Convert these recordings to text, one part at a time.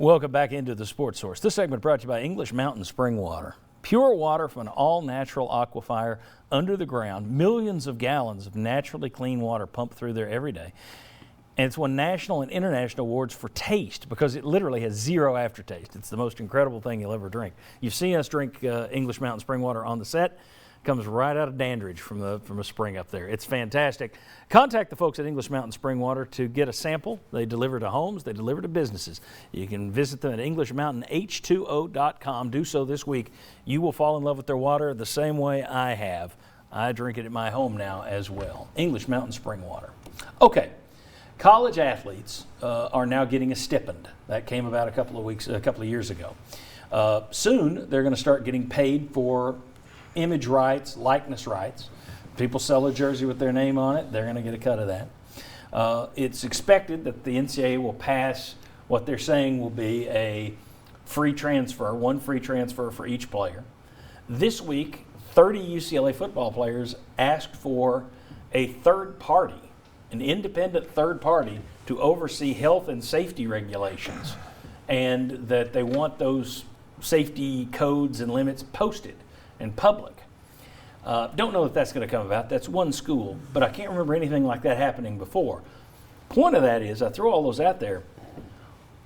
Welcome back into the Sports Source. This segment brought to you by English Mountain Spring Water. Pure water from an all-natural aquifer under the ground. Millions of gallons of naturally clean water pumped through there every day. And it's won national and international awards for taste because it literally has zero aftertaste. It's the most incredible thing you'll ever drink. You've seen us drink English Mountain Spring Water on the set. Comes right out of Dandridge from a spring up there. It's fantastic. Contact the folks at English Mountain Spring Water to get a sample. They deliver to homes. They deliver to businesses. You can visit them at EnglishMountainH2O.com. Do so this week. You will fall in love with their water the same way I have. I drink it at my home now as well. English Mountain Spring Water. Okay. College athletes are now getting a stipend. That came about a couple of years ago. Soon they're going to start getting paid for image rights, likeness rights. People sell a jersey with their name on it, they're going to get a cut of that. It's expected that the NCAA will pass what they're saying will be a free transfer, one free transfer for each player. This week, 30 UCLA football players asked for a third party, an independent third party, to oversee health and safety regulations, and that they want those safety codes and limits posted in public. Don't know if that's going to come about. That's one school, but I can't remember anything like that happening before. Point of that is, I throw all those out there.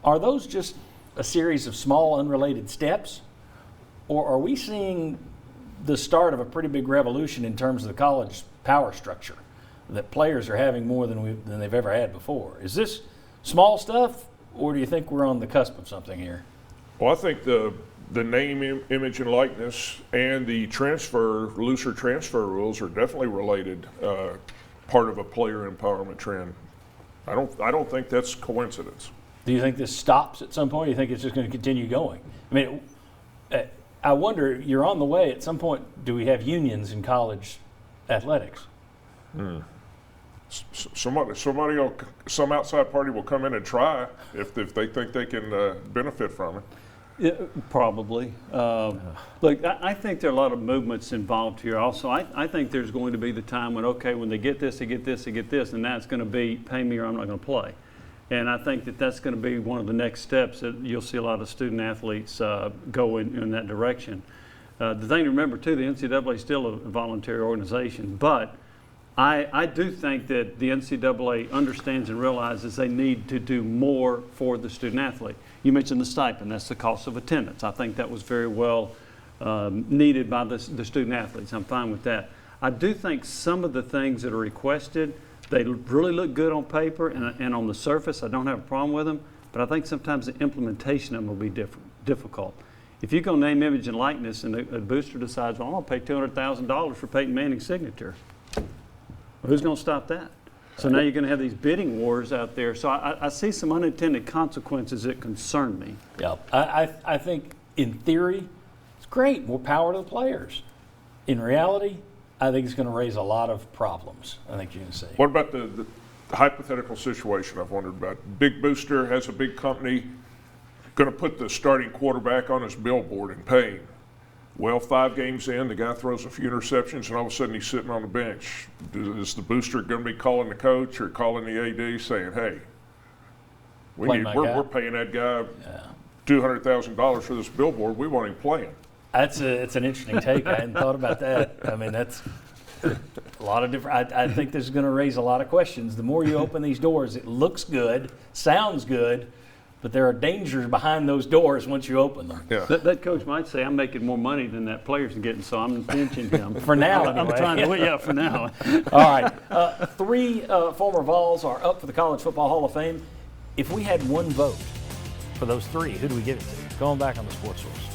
Are those just a series of small, unrelated steps, or are we seeing the start of a pretty big revolution in terms of the college power structure, that players are having more than they've ever had before? Is this small stuff, or do you think we're on the cusp of something here? Well, I think the name, image, and likeness and the looser transfer rules are definitely related, part of a player empowerment trend. I don't think that's coincidence. Do you think this stops at some point? Do you think it's just going to continue going? I mean, I wonder, you're on the way. At some point, do we have unions in college athletics? Some outside party will come in and try if they think they can benefit from it. Yeah, probably. Look, I think there are a lot of movements involved here also. I think there's going to be the time when, okay, when they get this, they get this, they get this, and that's going to be pay me or I'm not going to play. And I think that that's going to be one of the next steps that you'll see a lot of student athletes go in that direction. The thing to remember, too, the NCAA is still a voluntary organization, but I do think that the NCAA understands and realizes they need to do more for the student athlete. You mentioned the stipend. That's the cost of attendance. I think that was very well needed by the student athletes. I'm fine with that. I do think some of the things that are requested, they really look good on paper and on the surface. I don't have a problem with them, but I think sometimes the implementation of them will be difficult. If you go name, image, and likeness and a booster decides, well, I'm going to pay $200,000 for Peyton Manning's signature, well, who's going to stop that? So now you're going to have these bidding wars out there. So I see some unintended consequences that concern me. Yeah, I think in theory, it's great, more power to the players. In reality, I think it's going to raise a lot of problems, I think you're going to see. What about the hypothetical situation I've wondered about? Big booster has a big company going to put the starting quarterback on his billboard and pay him. Well, 5 games in, the guy throws a few interceptions, and all of a sudden he's sitting on the bench. Is the booster going to be calling the coach or calling the AD saying, hey, we're paying that guy $200,000 for this billboard. We want him playing. It's an interesting take. I hadn't thought about that. I mean, that's a lot of different. I think this is going to raise a lot of questions. The more you open these doors, it looks good, sounds good, but there are dangers behind those doors once you open them. Yeah. That coach might say, I'm making more money than that player's getting, so I'm pinching him. For now, I'm trying to, yeah, for now. All right. 3 former Vols are up for the College Football Hall of Fame. If we had one vote for those 3, who do we give it to? Going back on the Sports Source.